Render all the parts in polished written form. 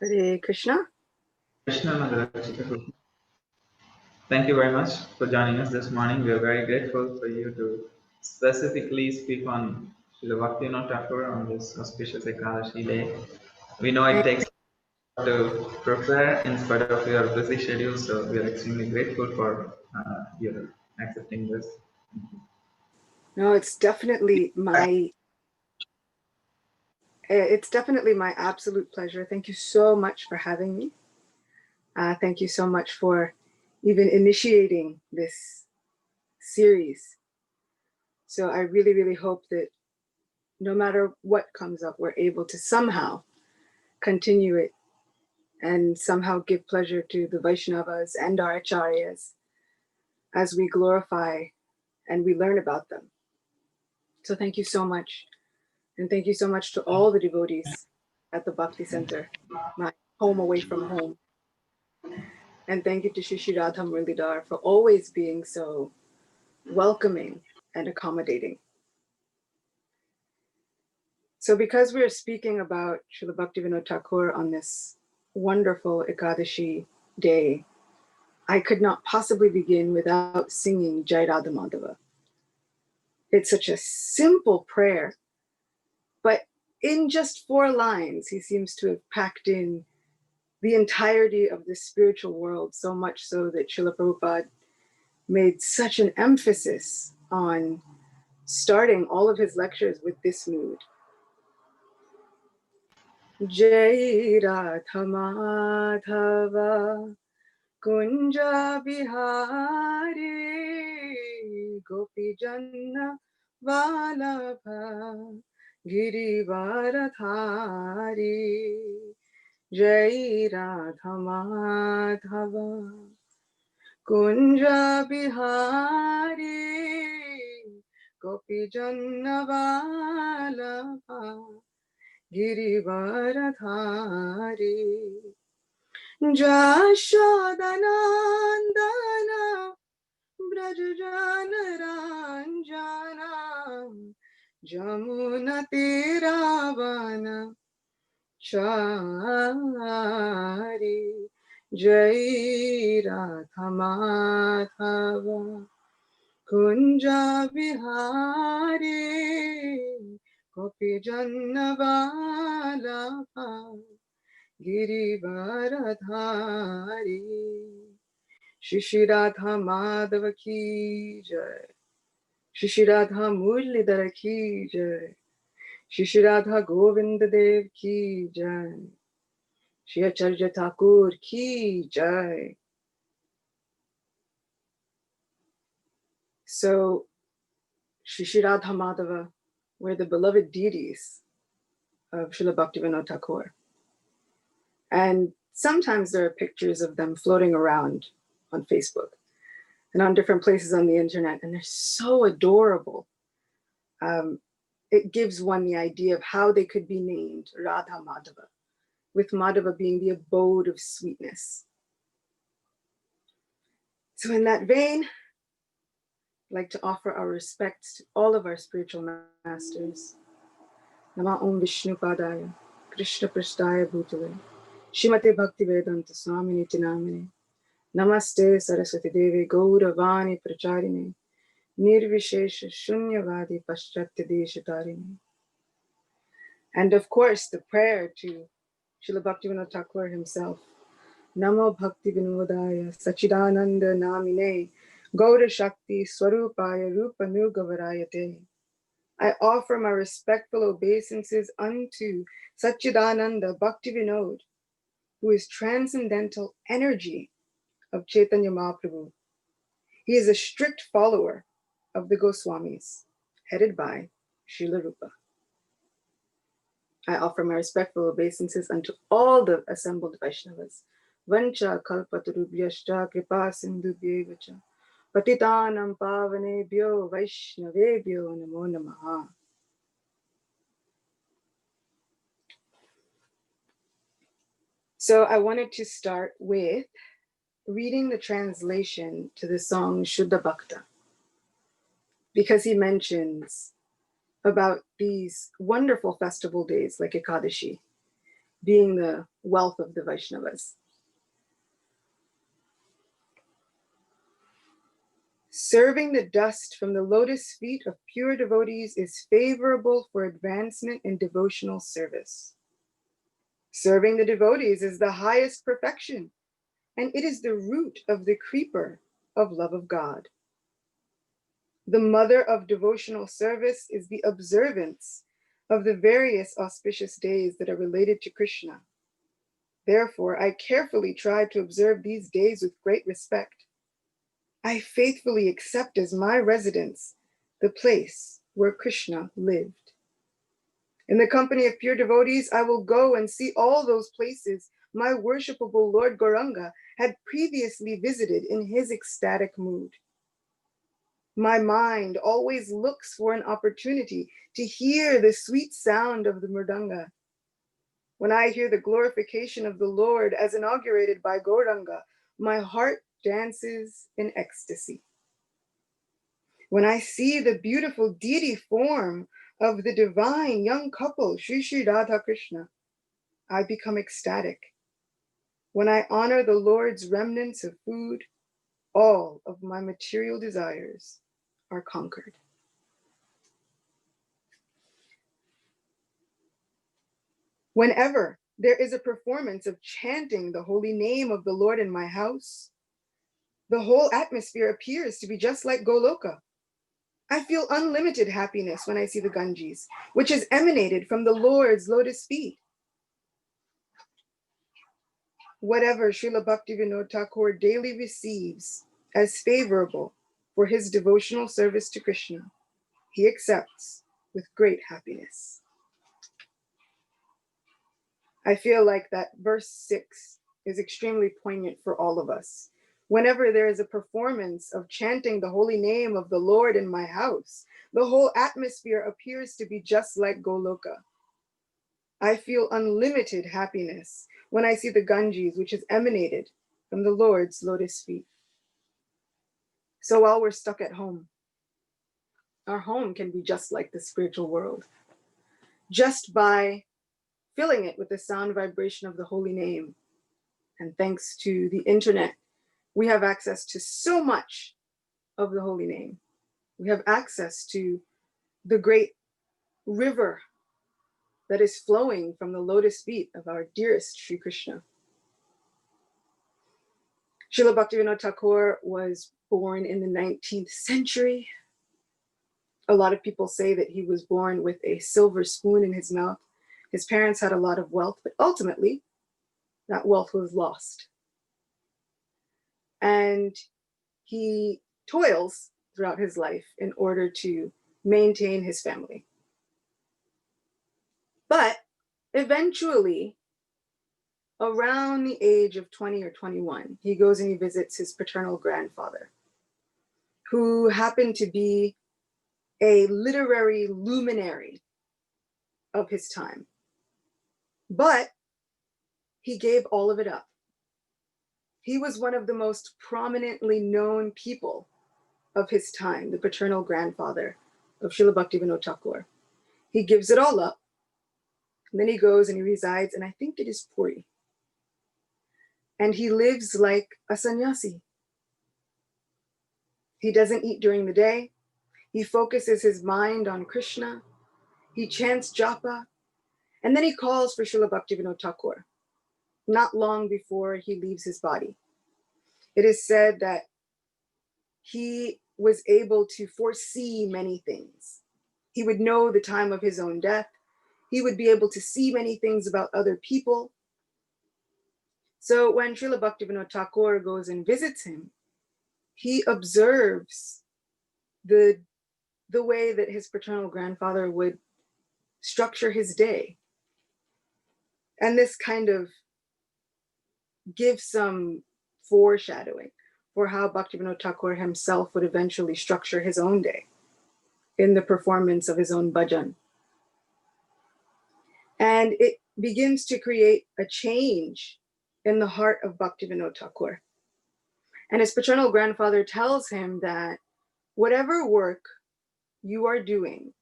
Hare Krishna. Krishna Madhura, Acyuta Gopi. Thank you very much for joining us this morning. We are very grateful for you to specifically speak on Srila Bhaktivinoda Thakura on this auspicious Ekadashi day. We know it takes to prepare in spite of your busy schedule, so we are extremely grateful for your accepting this. No, it's definitely my absolute pleasure. Thank you so much for having me. Thank you so much for even initiating this series. So I really, really hope that no matter what comes up, we're able to somehow continue it and somehow give pleasure to the Vaishnavas and our Acharyas as we glorify and we learn about them. So thank you so much. And thank you so much to all the devotees at the Bhakti Center, my home away from home. And thank you to Shishi Radha Murlidhar for always being so welcoming and accommodating. So because we're speaking about Srila Bhaktivinoda Thakura on this wonderful Ekadashi day, I could not possibly begin without singing Jai Radha Madhava. It's such a simple prayer, but in just 4 lines, he seems to have packed in the entirety of the spiritual world, so much so that Srila Prabhupada made such an emphasis on starting all of his lectures with this mood. Jai Radha Madhava Kunja Bihari Gopi Janna Vallabha Girivaradhari Jai Radha Madhava Kunja Bihari Gopi Janna Vallabha Girivaradhari Jashodanandana Brajajana Ranjana Jamuna Tiravana Chari Jai Radha Madhava Kunja Bihari Gopi Janna Vallabha Girivaradhari Shishi Radha Madhava ki jai Shishi Radha Murlidhara ki jai Shishi Radha Govinda Dev ki jai Shri Acharya Thakur ki jai. So Shishi Radha Madhava were the beloved deities of Srila Bhaktivinoda Thakura. And sometimes there are pictures of them floating around on Facebook and on different places on the internet, and they're so adorable. It gives one the idea of how they could be named Radha Madhava, with Madhava being the abode of sweetness. So in that vein, I'd like to offer our respects to all of our spiritual masters. Nama Om Vishnu Padaya, Krishna Prasthaya Bhutale, Shrimate Bhaktivedanta Swamini Tinamine, Namaste Saraswati Devi Gauravani Pracharine, Nirvishesha Shunyavadi Paschatya Deshatarine. And of course, the prayer to Srila Bhaktivinoda Thakura himself. Namo Bhaktivinodaya Sachidananda Namine Gaura Shakti Swarupaya Rupa Nugavarayate. I offer my respectful obeisances unto Sachidananda Bhaktivinoda, who is transcendental energy of Chaitanya Mahaprabhu. He is a strict follower of the Goswamis, headed by Srila Rupa. I offer my respectful obeisances unto all the assembled Vaishnavas. Vancha kalpatarubhyashta kripa sindhubhyevacha patitanam pavanebhyo vaishnavebhyo namo namaha. So I wanted to start with reading the translation to the song Shuddha Bhakta, because he mentions about these wonderful festival days like Ekadashi, being the wealth of the Vaishnavas. Serving the dust from the lotus feet of pure devotees is favorable for advancement in devotional service. Serving the devotees is the highest perfection, and it is the root of the creeper of love of God. The mother of devotional service is the observance of the various auspicious days that are related to Krishna. Therefore, I carefully try to observe these days with great respect. I faithfully accept as my residence the place where Krishna lived. In the company of pure devotees, I will go and see all those places my worshipable Lord Gauranga had previously visited in his ecstatic mood. My mind always looks for an opportunity to hear the sweet sound of the mridanga. When I hear the glorification of the Lord as inaugurated by Gauranga, my heart dances in ecstasy. When I see the beautiful deity form of the divine young couple, Sri Sri Radha Krishna, I become ecstatic. When I honor the Lord's remnants of food, all of my material desires are conquered. Whenever there is a performance of chanting the holy name of the Lord in my house, the whole atmosphere appears to be just like Goloka. I feel unlimited happiness when I see the Ganges, which is emanated from the Lord's lotus feet. Whatever Srila Bhaktivinoda Thakura daily receives as favorable for his devotional service to Krishna, he accepts with great happiness. I feel like that verse 6 is extremely poignant for all of us. Whenever there is a performance of chanting the holy name of the Lord in my house, the whole atmosphere appears to be just like Goloka. I feel unlimited happiness when I see the Ganges, which is emanated from the Lord's lotus feet. So while we're stuck at home, our home can be just like the spiritual world. Just by filling it with the sound vibration of the holy name. And thanks to the internet, we have access to so much of the holy name. We have access to the great river that is flowing from the lotus feet of our dearest Sri Krishna. Srila Bhaktivinoda Thakura was born in the 19th century. A lot of people say that he was born with a silver spoon in his mouth. His parents had a lot of wealth, but ultimately that wealth was lost. And he toils throughout his life in order to maintain his family. But eventually, around the age of 20 or 21, he goes and he visits his paternal grandfather, who happened to be a literary luminary of his time. But he gave all of it up. He was one of the most prominently known people of his time, the paternal grandfather of Srila Bhaktivinoda Thakura. He gives it all up, and then he goes and he resides, and I think it is Puri. And he lives like a sannyasi. He doesn't eat during the day. He focuses his mind on Krishna. He chants japa, and then he calls for Srila Bhaktivinoda Thakura, not long before he leaves his body. It is said that he was able to foresee many things. He would know the time of his own death. He would be able to see many things about other people. So when Srila Bhaktivinoda Thakura goes and visits him, he observes the way that his paternal grandfather would structure his day. And this kind of gives some foreshadowing for how Bhaktivinoda Thakura himself would eventually structure his own day in the performance of his own bhajan. And it begins to create a change in the heart of Bhaktivinoda Thakura. And his paternal grandfather tells him that whatever work you are doing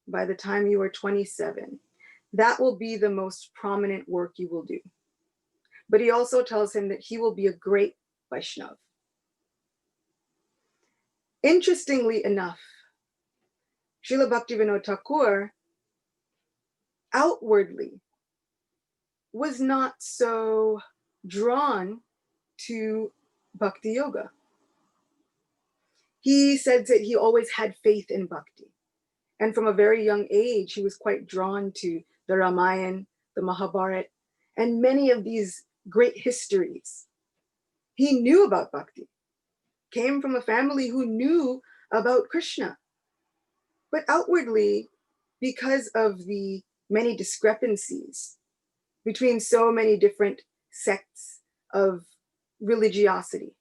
by the time you are 27, that will be the most prominent work you will do. But he also tells him that he will be a great Vaishnava. Interestingly enough, Srila Bhaktivinoda Thakura outwardly was not so drawn to bhakti yoga. He said that he always had faith in bhakti. And from a very young age, he was quite drawn to the Ramayana, the Mahabharata, and many of these great histories. He knew about bhakti, came from a family who knew about Krishna. But outwardly, because of the many discrepancies between so many different sects of religiosity,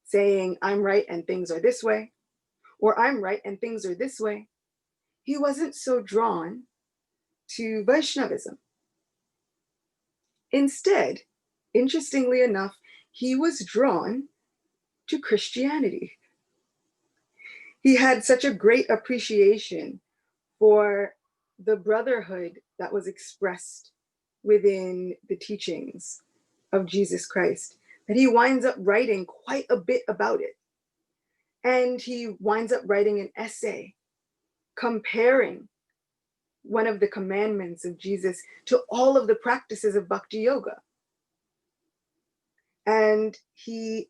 saying, I'm right and things are this way, or I'm right and things are this way, he wasn't so drawn to Vaishnavism. Instead, interestingly enough, he was drawn to Christianity. He had such a great appreciation for the brotherhood that was expressed within the teachings of Jesus Christ that he winds up writing quite a bit about it. And he winds up writing an essay comparing one of the commandments of Jesus to all of the practices of bhakti yoga. And he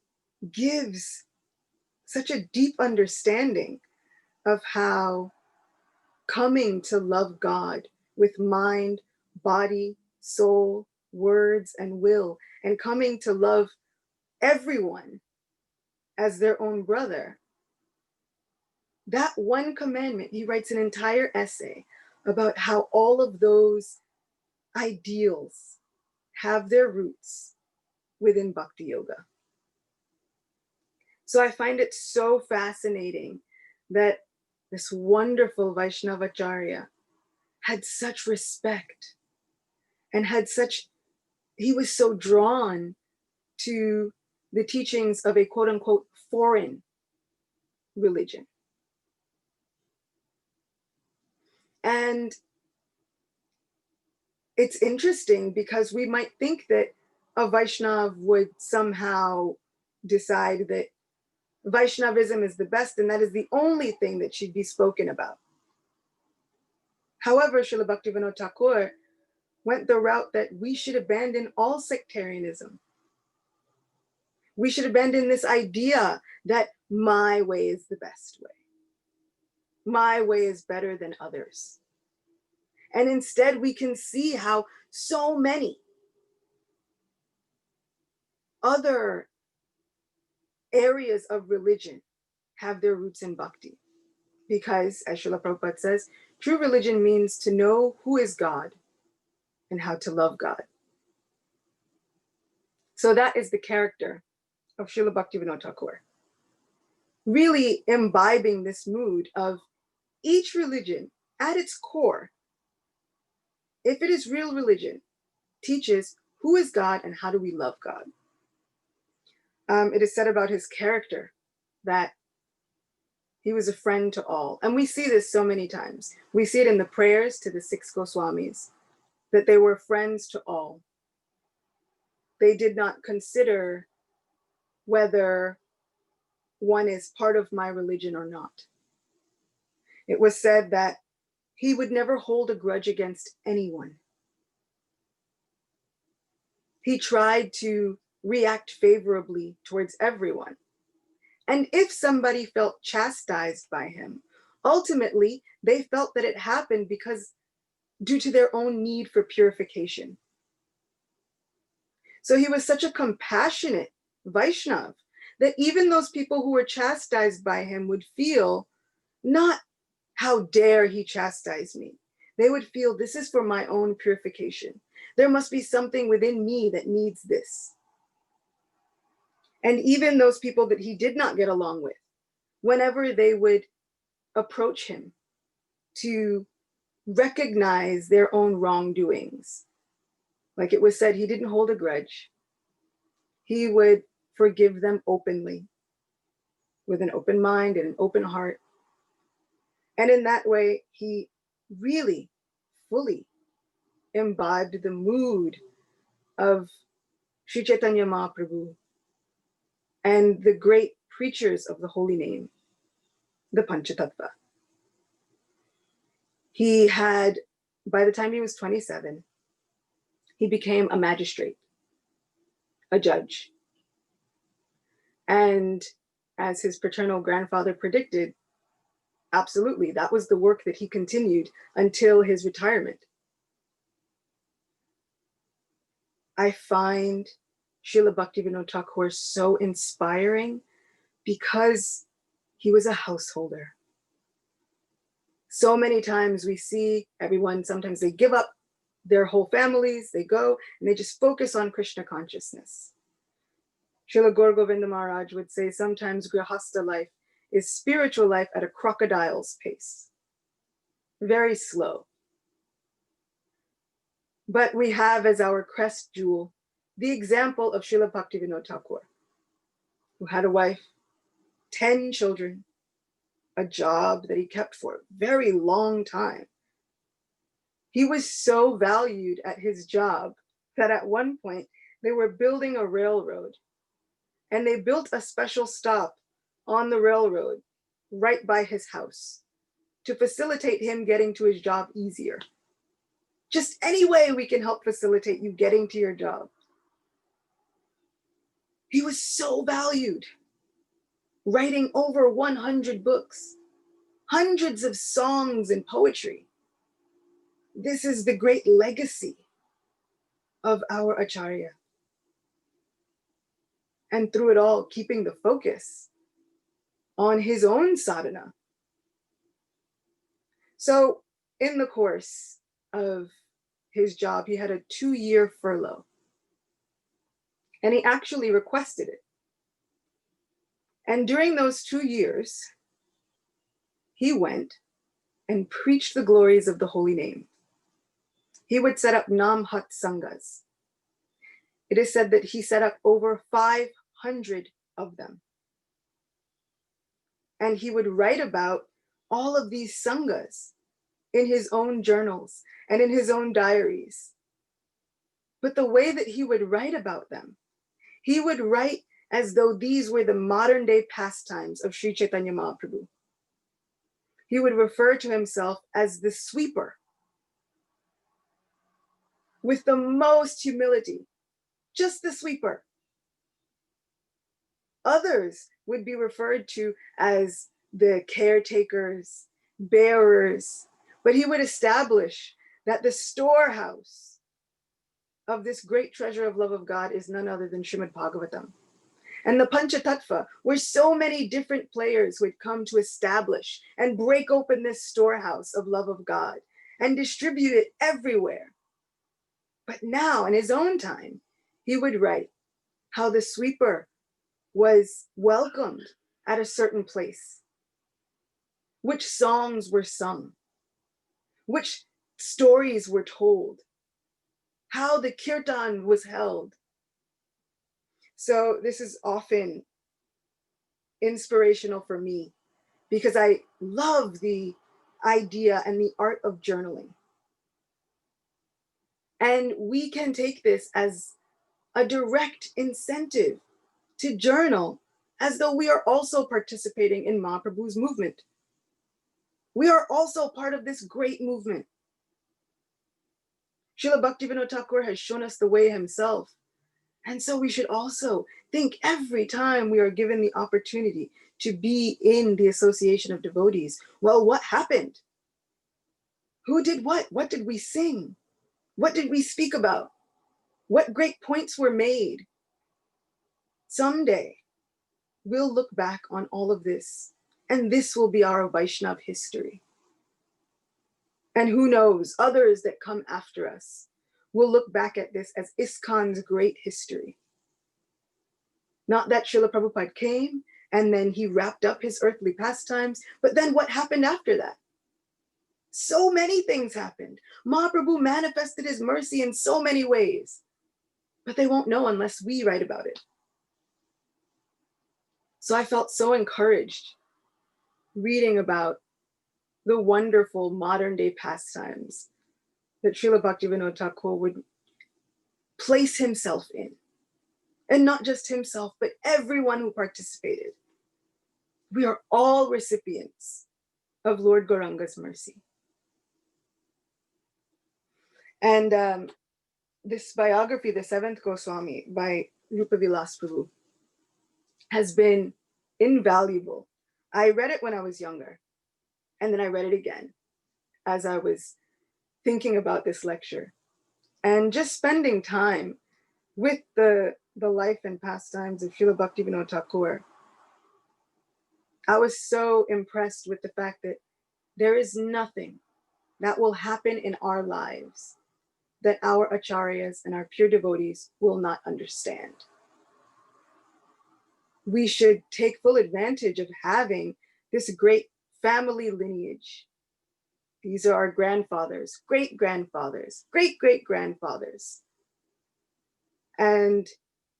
gives such a deep understanding of how coming to love God with mind, body, soul, words, and will, and coming to love everyone as their own brother. That one commandment, he writes an entire essay about how all of those ideals have their roots within bhakti yoga. So I find it so fascinating that this wonderful Vaishnava Acharya had such respect and he was so drawn to the teachings of a quote unquote foreign religion. And it's interesting because we might think that a Vaishnav would somehow decide that Vaishnavism is the best and that is the only thing that should be spoken about. However, Srila Bhaktivinoda Thakura went the route that we should abandon all sectarianism. We should abandon this idea that my way is the best way. My way is better than others. And instead, we can see how so many other areas of religion have their roots in bhakti. Because, as Srila Prabhupada says, true religion means to know who is God and how to love God. So that is the character of Srila Bhaktivinoda Thakura. Really imbibing this mood of each religion at its core, if it is real religion, teaches who is God and how do we love God. It is said about his character that he was a friend to all. And we see this so many times. We see it in the prayers to the 6 Goswamis, that they were friends to all. They did not consider whether one is part of my religion or not. It was said that he would never hold a grudge against anyone. He tried to react favorably towards everyone. And if somebody felt chastised by him, ultimately they felt that it happened because due to their own need for purification. So he was such a compassionate Vaishnav that even those people who were chastised by him would feel not how dare he chastise me. They would feel this is for my own purification. There must be something within me that needs this. And even those people that he did not get along with, whenever they would approach him to recognize their own wrongdoings, like it was said, he didn't hold a grudge. He would forgive them openly, with an open mind and an open heart. And in that way, he really fully imbibed the mood of Sri Chaitanya Mahaprabhu and the great preachers of the holy name, the Panchatattva. He had, by the time he was 27, he became a magistrate, a judge. And as his paternal grandfather predicted, absolutely, that was the work that he continued until his retirement. I find Srila Bhaktivinoda Thakura so inspiring because he was a householder. So many times we see everyone, sometimes they give up their whole families, they go and they just focus on Krishna consciousness. Srila Gaur Govinda Maharaj would say sometimes grihastha life is spiritual life at a crocodile's pace. Very slow. But we have as our crest jewel the example of Srila Bhaktivinoda Thakura, who had a wife, 10 children, a job that he kept for a very long time. He was so valued at his job that at one point they were building a railroad, and they built a special stop on the railroad right by his house to facilitate him getting to his job easier. Just any way we can help facilitate you getting to your job. He was so valued, writing over 100 books, hundreds of songs and poetry. This is the great legacy of our Acharya. And through it all, keeping the focus on his own sadhana. So in the course of his job, he had a 2-year furlough. And he actually requested it. And during those 2 years, he went and preached the glories of the holy name. He would set up Namhat Sanghas. It is said that he set up over 500 of them. And he would write about all of these Sanghas in his own journals and in his own diaries. But the way that he would write about them, he would write as though these were the modern day pastimes of Sri Chaitanya Mahaprabhu. He would refer to himself as the sweeper, with the most humility, just the sweeper. Others would be referred to as the caretakers, bearers, but he would establish that the storehouse of this great treasure of love of God is none other than Srimad Bhagavatam. And the Panchatattva were so many different players who had come to establish and break open this storehouse of love of God and distribute it everywhere. But now, in his own time, he would write how the sweeper was welcomed at a certain place, which songs were sung, which stories were told, how the kirtan was held. So this is often inspirational for me because I love the idea and the art of journaling. And we can take this as a direct incentive to journal as though we are also participating in Mahaprabhu's movement. We are also part of this great movement. Srila Bhaktivinoda Thakura has shown us the way himself. And so we should also think every time we are given the opportunity to be in the association of devotees, well, what happened? Who did what? What did we sing? What did we speak about? What great points were made? Someday, we'll look back on all of this, and this will be our Vaishnava history. And who knows, others that come after us will look back at this as ISKCON's great history. Not that Srila Prabhupada came and then he wrapped up his earthly pastimes, but then what happened after that? So many things happened. Mahaprabhu manifested his mercy in so many ways, but they won't know unless we write about it. So I felt so encouraged reading about the wonderful modern day pastimes that Srila Bhaktivinoda Thakura would place himself in. And not just himself, but everyone who participated. We are all recipients of Lord Gauranga's mercy. And this biography, The Seventh Goswami by Rupa Vilas Prabhu, has been invaluable. I read it when I was younger, and then I read it again as I was thinking about this lecture. And just spending time with the life and pastimes of Srila Bhaktivinoda Thakura, I was so impressed with the fact that there is nothing that will happen in our lives that our Acharyas and our pure devotees will not understand. We should take full advantage of having this great family lineage. These are our grandfathers, great-grandfathers, great-great-grandfathers. And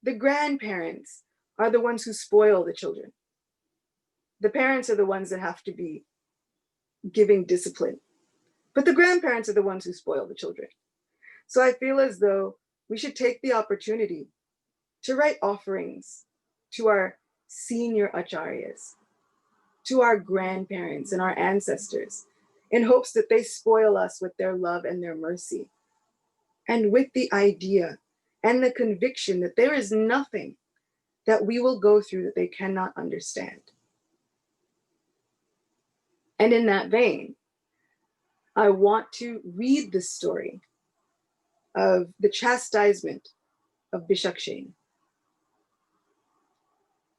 the grandparents are the ones who spoil the children. The parents are the ones that have to be giving discipline. But the grandparents are the ones who spoil the children. So I feel as though we should take the opportunity to write offerings to our senior Acharyas, to our grandparents and our ancestors, in hopes that they spoil us with their love and their mercy, and with the idea and the conviction that there is nothing that we will go through that they cannot understand. And in that vein, I want to read the story of the chastisement of Bishakshen.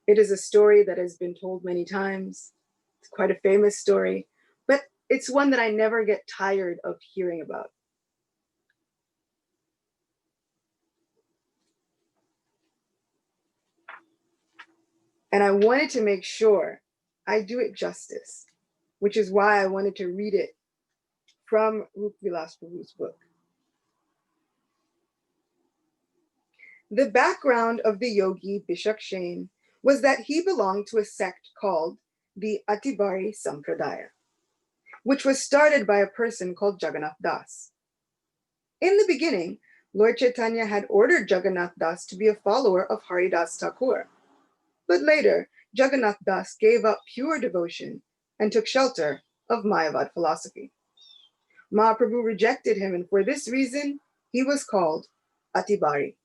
It is a story that has been told many times. It's quite a famous story, but it's one that I never get tired of hearing about. And I wanted to make sure I do it justice, which is why I wanted to read it from Rupa Vilas Prabhu's book. The background of the yogi Bishakshen was that he belonged to a sect called the Atibari Sampradaya, which was started by a person called Jagannath Das. In the beginning, Lord Chaitanya had ordered Jagannath Das to be a follower of Haridas Thakur. But later, Jagannath Das gave up pure devotion and took shelter of Mayavad philosophy. Mahaprabhu rejected him, and for this reason, he was called Atibari.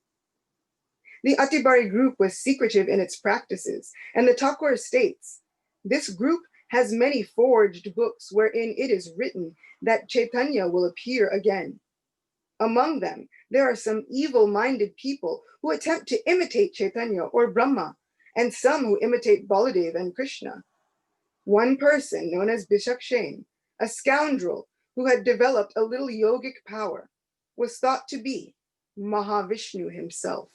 The Atibari group was secretive in its practices, and the Thakur states, this group has many forged books wherein it is written that Chaitanya will appear again. Among them, there are some evil-minded people who attempt to imitate Chaitanya or Brahma, and some who imitate Baladev and Krishna. One person, known as Bishakshen, a scoundrel who had developed a little yogic power, was thought to be Mahavishnu himself.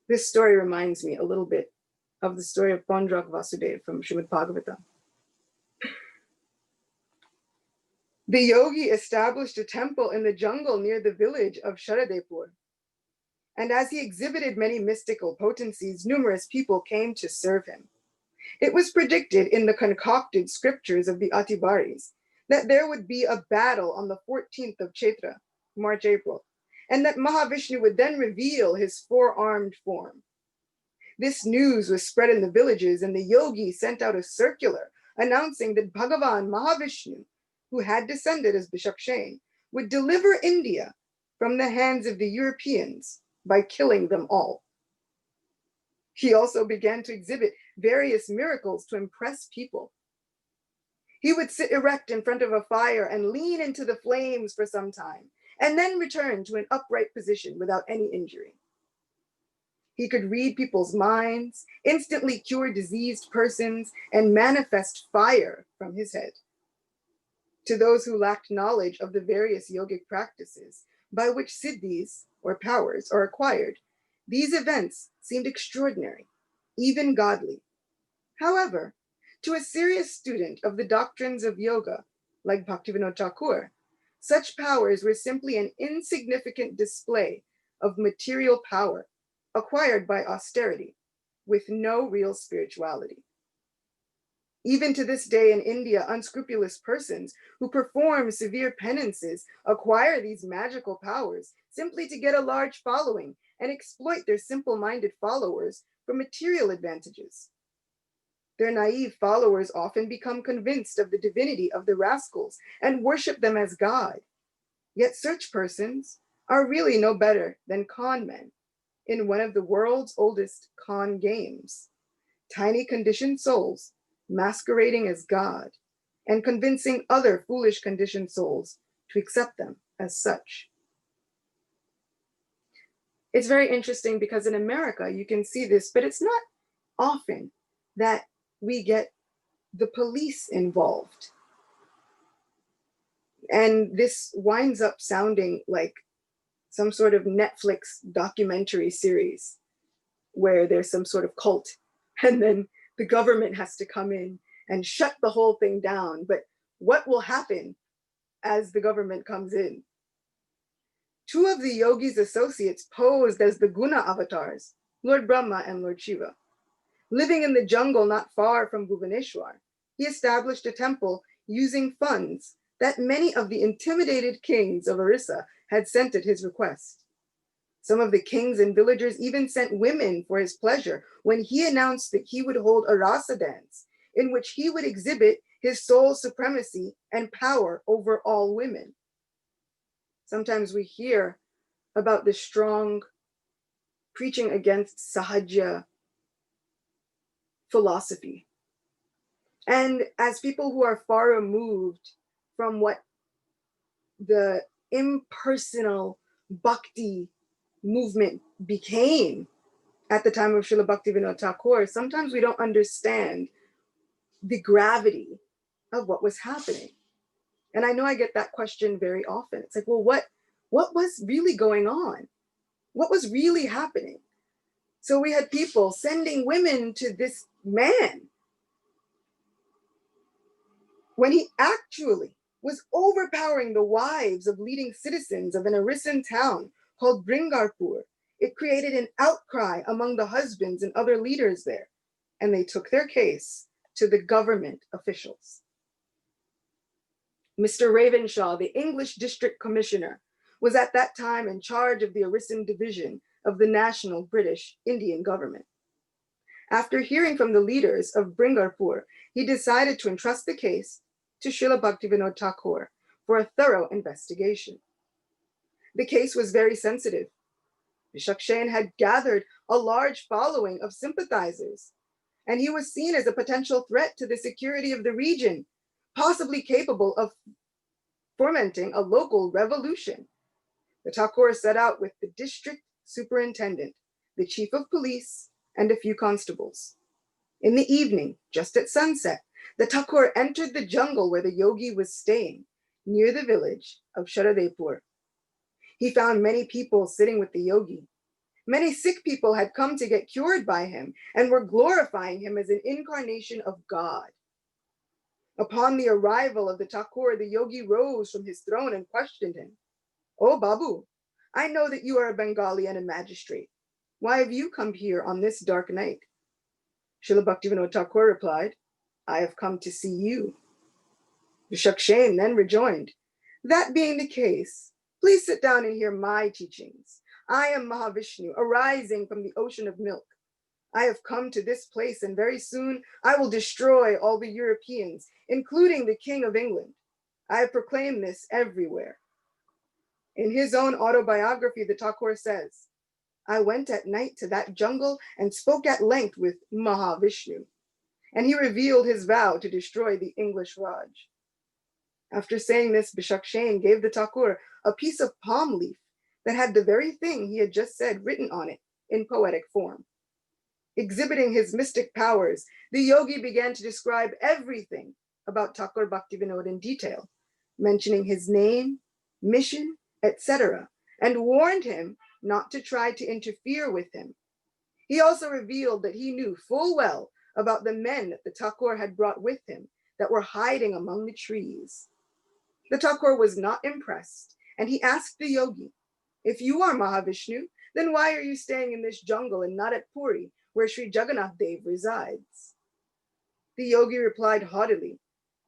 This story reminds me a little bit of the story of Pandrak Vasudeva from Srimad Bhagavatam. The yogi established a temple in the jungle near the village of Sharadepur. And as he exhibited many mystical potencies, numerous people came to serve him. It was predicted in the concocted scriptures of the Atibaris that there would be a battle on the 14th of Chaitra, March, April, and that Mahavishnu would then reveal his four-armed form. This news was spread in the villages, and the yogi sent out a circular announcing that Bhagavan Mahavishnu, who had descended as Bishakshen, would deliver India from the hands of the Europeans by killing them all. He also began to exhibit various miracles to impress people. He would sit erect in front of a fire and lean into the flames for some time, and then return to an upright position without any injury. He could read people's minds, instantly cure diseased persons, and manifest fire from his head. To those who lacked knowledge of the various yogic practices by which siddhis, or powers, are acquired, these events seemed extraordinary, even godly. However, to a serious student of the doctrines of yoga, like Bhaktivinoda Thakura, such powers were simply an insignificant display of material power acquired by austerity, with no real spirituality. Even to this day in India, unscrupulous persons who perform severe penances acquire these magical powers simply to get a large following and exploit their simple-minded followers for material advantages. Their naive followers often become convinced of the divinity of the rascals and worship them as God. Yet such persons are really no better than con men in one of the world's oldest con games. Tiny conditioned souls masquerading as God and convincing other foolish conditioned souls to accept them as such. It's very interesting because in America you can see this, but it's not often that we get the police involved. And this winds up sounding like some sort of Netflix documentary series where there's some sort of cult and then the government has to come in and shut the whole thing down. But what will happen as the government comes in? Two of the yogi's associates posed as the Guna avatars, Lord Brahma and Lord Shiva. Living in the jungle not far from Bhubaneswar, he established a temple using funds that many of the intimidated kings of Orissa had sent at his request. Some of the kings and villagers even sent women for his pleasure when he announced that he would hold a rasa dance in which he would exhibit his soul supremacy and power over all women. Sometimes we hear about the strong preaching against Sahaja philosophy. And as people who are far removed from what the impersonal bhakti movement became at the time of Srila Bhaktivinoda Thakura, sometimes we don't understand the gravity of what was happening. And I know I get that question very often. It's like, well, what was really going on? What was really happening? So we had people sending women to this man when he actually was overpowering the wives of leading citizens of an Orissan town called Bringarpur. It created an outcry among the husbands and other leaders there, and they took their case to the government officials. Mr. Ravenshaw, the English district commissioner, was at that time in charge of the Orissan division of the national British Indian government. After hearing from the leaders of Bringarpur, he decided to entrust the case to Srila Bhaktivinoda Thakura for a thorough investigation. The case was very sensitive. Vishakshen had gathered a large following of sympathizers, and he was seen as a potential threat to the security of the region, possibly capable of fomenting a local revolution. The Thakura set out with the district superintendent, the chief of police, and a few constables. In the evening, just at sunset, the Thakura entered the jungle where the yogi was staying, near the village of Sharadepur. He found many people sitting with the yogi. Many sick people had come to get cured by him and were glorifying him as an incarnation of God. Upon the arrival of the Thakura, the yogi rose from his throne and questioned him. "Oh, Babu, I know that you are a Bengali and a magistrate. Why have you come here on this dark night?" Srila Bhaktivinoda Thakura replied, "I have come to see you." Vishakshen then rejoined, "That being the case, please sit down and hear my teachings. I am Mahavishnu, arising from the ocean of milk. I have come to this place, and very soon I will destroy all the Europeans, including the King of England. I have proclaimed this everywhere." In his own autobiography, the Thakura says, "I went at night to that jungle and spoke at length with Mahavishnu, and he revealed his vow to destroy the English Raj." After saying this, Vishakshen gave the Thakura a piece of palm leaf that had the very thing he had just said written on it in poetic form. Exhibiting his mystic powers, the yogi began to describe everything about Thakur Bhaktivinoda in detail, mentioning his name, mission, etc., and warned him not to try to interfere with him. He also revealed that he knew full well about the men that the Thakur had brought with him that were hiding among the trees. The Thakur was not impressed, and he asked the yogi, "If you are Mahavishnu, then why are you staying in this jungle and not at Puri, where Sri Jagannath Dev resides?" The yogi replied haughtily,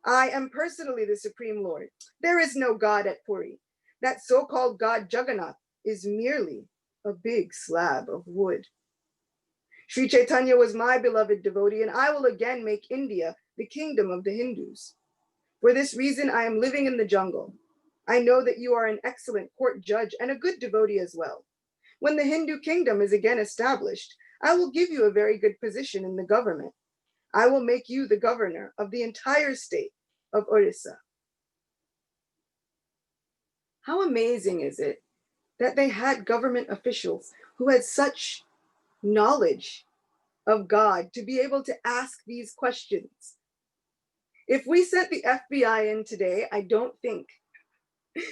I am personally the Supreme Lord. There is no God at Puri. That so-called God Jagannath is merely a big slab of wood. Sri Chaitanya was my beloved devotee, and I will again make India the kingdom of the Hindus. For this reason, I am living in the jungle. I know that you are an excellent court judge and a good devotee as well. When the Hindu kingdom is again established, I will give you a very good position in the government. I will make you the governor of the entire state of Orissa. How amazing is it that they had government officials who had such knowledge of God to be able to ask these questions? If we sent the FBI in today, I don't think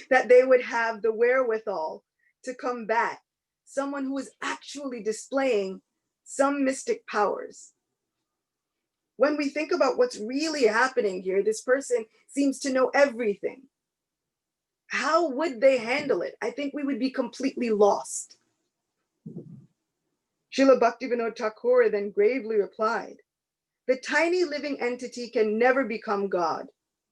that they would have the wherewithal to combat someone who is actually displaying some mystic powers. When we think about what's really happening here, this person seems to know everything. How would they handle it? I think we would be completely lost. Srila Bhaktivinoda Thakura then gravely replied, the tiny living entity can never become God.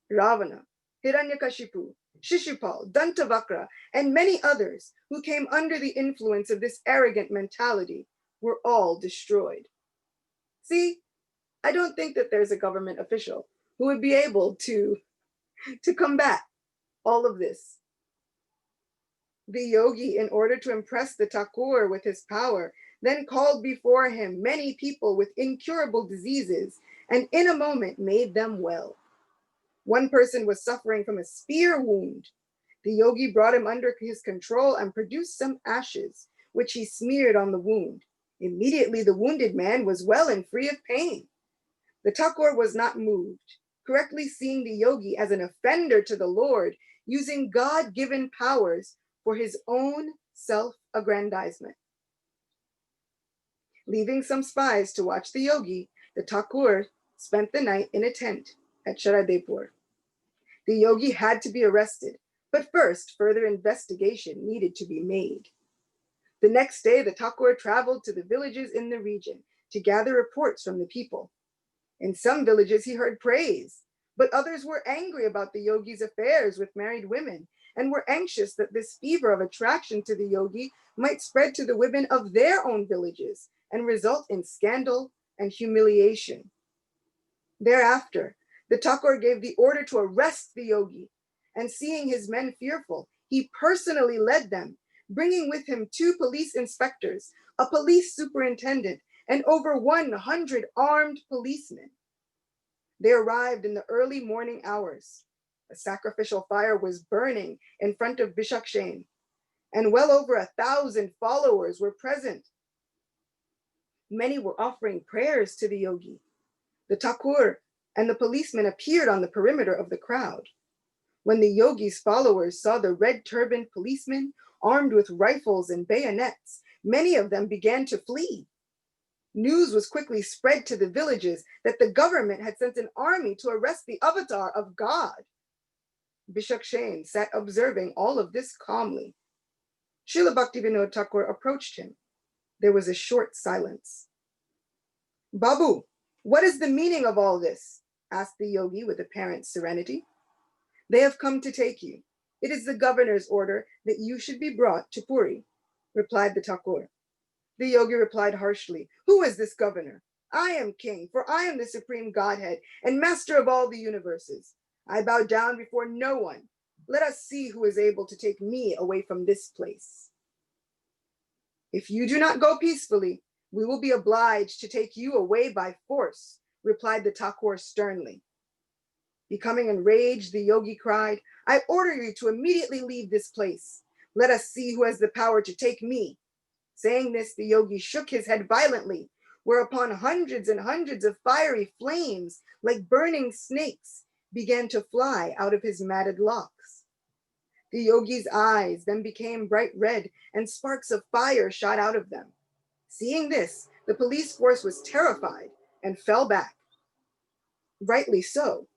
Ravana, Hiranyakashipu, Shishupal, Dantavakra, and many others who came under the influence of this arrogant mentality were all destroyed. See, I don't think that there's a government official who would be able to combat all of this. The yogi, in order to impress the Thakur with his power, then called before him many people with incurable diseases and in a moment made them well. One person was suffering from a spear wound. The yogi brought him under his control and produced some ashes, which he smeared on the wound. Immediately the wounded man was well and free of pain. The Thakur was not moved, correctly seeing the yogi as an offender to the Lord, using God-given powers for his own self-aggrandizement. Leaving some spies to watch the yogi, the Thakur spent the night in a tent at Sharadepur. The yogi had to be arrested, but first further investigation needed to be made. The next day, the Thakur traveled to the villages in the region to gather reports from the people. In some villages, he heard praise, but others were angry about the yogi's affairs with married women and were anxious that this fever of attraction to the yogi might spread to the women of their own villages and result in scandal and humiliation. Thereafter, the Thakur gave the order to arrest the yogi, and seeing his men fearful, he personally led them, bringing with him 2 police inspectors, a police superintendent, and over 100 armed policemen. They arrived in the early morning hours. A sacrificial fire was burning in front of Vishakshen, and well over 1,000 followers were present. Many were offering prayers to the yogi. The Thakur and the policemen appeared on the perimeter of the crowd. When the yogi's followers saw the red turbaned policemen armed with rifles and bayonets, many of them began to flee. News was quickly spread to the villages that the government had sent an army to arrest the avatar of God. Vishakshen sat observing all of this calmly. Srila Bhaktivinoda Thakura approached him. There was a short silence. Babu, what is the meaning of all this? Asked the yogi with apparent serenity. They have come to take you. It is the governor's order that you should be brought to Puri, replied the Thakur. The yogi replied harshly, who is this governor? I am king, for I am the supreme Godhead and master of all the universes. I bow down before no one. Let us see who is able to take me away from this place. If you do not go peacefully, we will be obliged to take you away by force, replied the Thakur sternly. Becoming enraged, the yogi cried, I order you to immediately leave this place. Let us see who has the power to take me. Saying this, the yogi shook his head violently, whereupon hundreds and hundreds of fiery flames, like burning snakes, began to fly out of his matted locks. The yogi's eyes then became bright red, and sparks of fire shot out of them. Seeing this, the police force was terrified and fell back. Rightly so.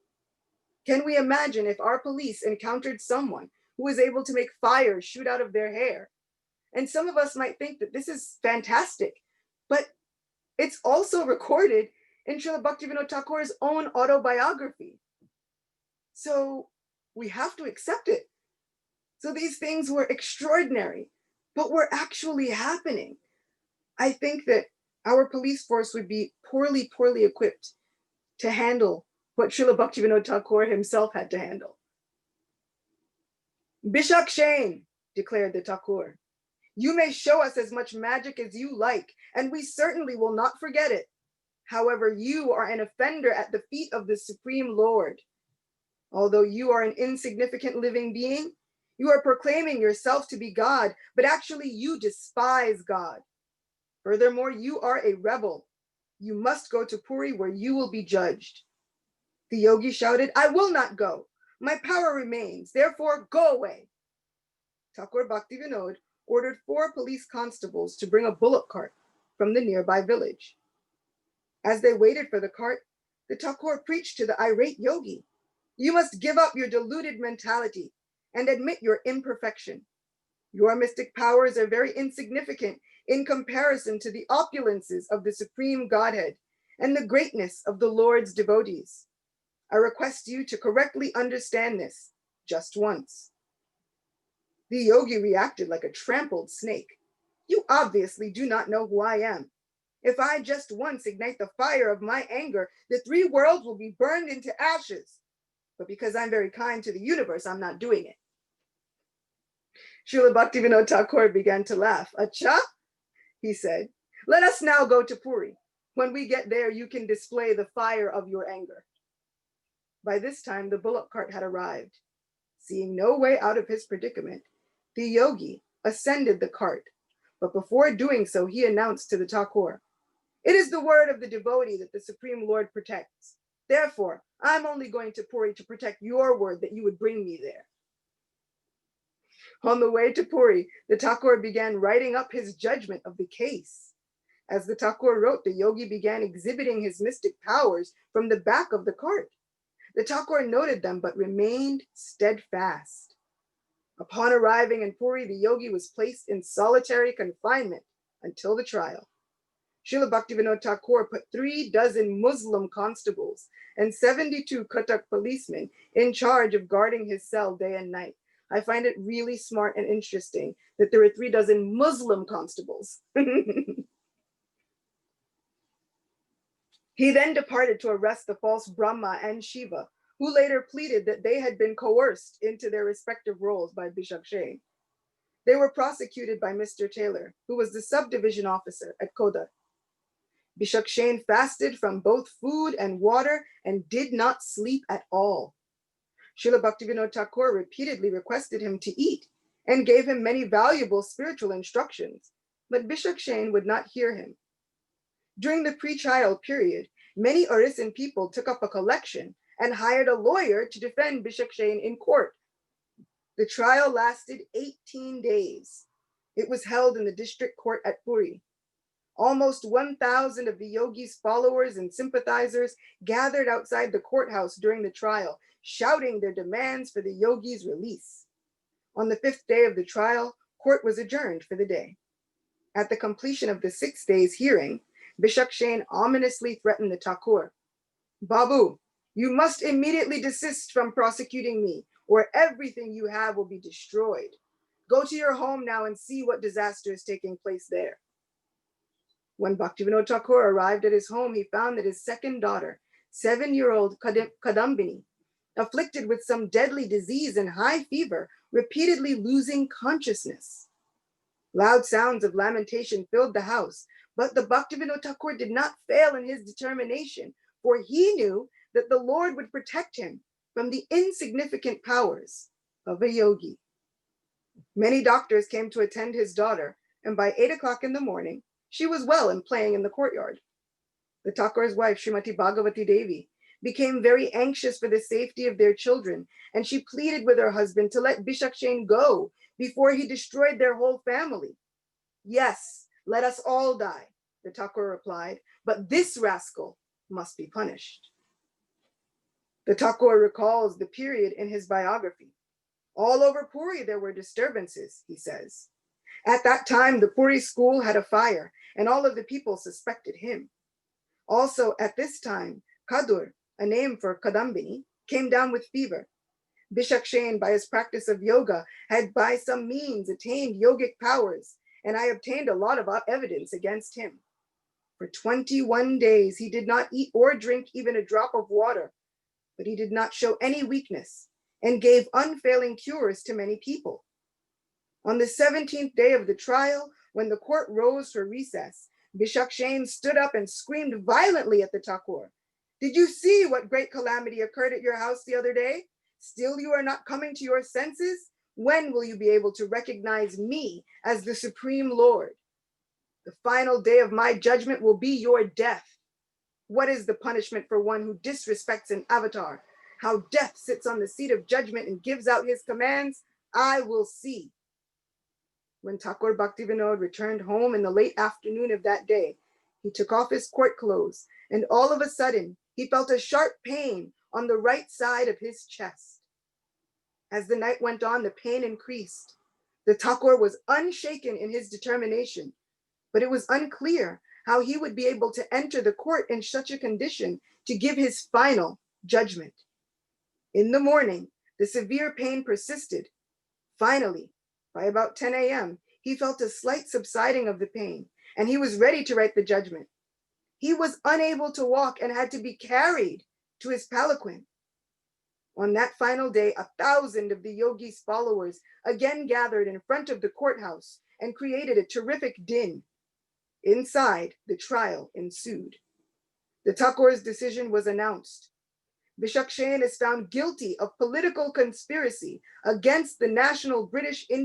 Can we imagine if our police encountered someone who was able to make fire shoot out of their hair? And some of us might think that this is fantastic, but it's also recorded in Srila Bhaktivinoda Thakur's own autobiography. So we have to accept it. So these things were extraordinary, but were actually happening. I think that our police force would be poorly equipped to handle what Srila Bhaktivinoda Thakur himself had to handle. Bishak Shane, declared the Thakur, you may show us as much magic as you like, and we certainly will not forget it. However, you are an offender at the feet of the Supreme Lord. Although you are an insignificant living being, you are proclaiming yourself to be God, but actually you despise God. Furthermore, you are a rebel. You must go to Puri where you will be judged. The yogi shouted, I will not go. My power remains, therefore go away. Thakur Bhaktivinoda ordered 4 police constables to bring a bullock cart from the nearby village. As they waited for the cart, the Thakur preached to the irate yogi, you must give up your deluded mentality and admit your imperfection. Your mystic powers are very insignificant in comparison to the opulences of the Supreme Godhead and the greatness of the Lord's devotees. I request you to correctly understand this just once. The yogi reacted like a trampled snake. You obviously do not know who I am. If I just once ignite the fire of my anger, the 3 worlds will be burned into ashes. But because I'm very kind to the universe, I'm not doing it. Srila Bhaktivinoda Thakur began to laugh. Acha, he said, let us now go to Puri. When we get there, you can display the fire of your anger. By this time, the bullock cart had arrived. Seeing no way out of his predicament, the yogi ascended the cart. But before doing so, he announced to the Thakur, it is the word of the devotee that the Supreme Lord protects. Therefore, I'm only going to Puri to protect your word that you would bring me there. On the way to Puri, the Thakur began writing up his judgment of the case. As the Thakur wrote, the yogi began exhibiting his mystic powers from the back of the cart. The Thakur noted them, but remained steadfast. Upon arriving in Puri, the yogi was placed in solitary confinement until the trial. Srila Bhaktivinoda Thakur put 36 Muslim constables and 72 Kathak policemen in charge of guarding his cell day and night. I find it really smart and interesting that there are 36 Muslim constables. He then departed to arrest the false Brahma and Shiva, who later pleaded that they had been coerced into their respective roles by Bishak Shane. They were prosecuted by Mr. Taylor, who was the subdivision officer at Kodar. Bishak Shane fasted from both food and water and did not sleep at all. Srila Bhaktivinoda Thakur repeatedly requested him to eat and gave him many valuable spiritual instructions, but Bishak Shane would not hear him. During the pre-trial period, many Orison people took up a collection and hired a lawyer to defend Bishak Shane in court. The trial lasted 18 days. It was held in the district court at Puri. Almost 1,000 of the yogi's followers and sympathizers gathered outside the courthouse during the trial, shouting their demands for the yogi's release. On the 5th day of the trial, court was adjourned for the day. At the completion of the 6 days' hearing, Bishak Shane ominously threatened the Thakur. Babu, you must immediately desist from prosecuting me, or everything you have will be destroyed. Go to your home now and see what disaster is taking place there. When Bhaktivinoda Thakur arrived at his home, he found that his second daughter, 7-year-old Kadambini, afflicted with some deadly disease and high fever, repeatedly losing consciousness. Loud sounds of lamentation filled the house, but the Bhaktivinoda Thakur did not fail in his determination, for he knew that the Lord would protect him from the insignificant powers of a yogi. Many doctors came to attend his daughter, and by 8 o'clock in the morning, she was well and playing in the courtyard. The Thakur's wife, Srimati Bhagavati Devi, became very anxious for the safety of their children, and she pleaded with her husband to let Bishak Shane go before he destroyed their whole family. Yes, let us all die, the Thakur replied, but this rascal must be punished. The Thakur recalls the period in his biography. All over Puri there were disturbances, he says. At that time, the Puri school had a fire, and all of the people suspected him. Also at this time, Kadur, a name for Kadambini, came down with fever. Bishakshen, by his practice of yoga, had by some means attained yogic powers, and I obtained a lot of evidence against him. For 21 days he did not eat or drink even a drop of water, but he did not show any weakness and gave unfailing cures to many people. On the 17th day of the trial, when the court rose for recess, Bishakshen stood up and screamed violently at the Thakur. Did you see what great calamity occurred at your house the other day? Still you are not coming to your senses? When will you be able to recognize me as the Supreme Lord? The final day of my judgment will be your death. What is the punishment for one who disrespects an avatar? How death sits on the seat of judgment and gives out his commands, I will see. When Thakur Bhaktivinoda returned home in the late afternoon of that day, he took off his court clothes, and all of a sudden, he felt a sharp pain on the right side of his chest. As the night went on, the pain increased. The Thakur was unshaken in his determination, but it was unclear how he would be able to enter the court in such a condition to give his final judgment. In the morning, the severe pain persisted. Finally, by about 10 a.m., he felt a slight subsiding of the pain, and he was ready to write the judgment. He was unable to walk and had to be carried to his palanquin. On that final day, 1,000 of the yogi's followers again gathered in front of the courthouse and created a terrific din. Inside, the trial ensued. The Thakur's decision was announced. Bishakshen is found guilty of political conspiracy against the national British Indian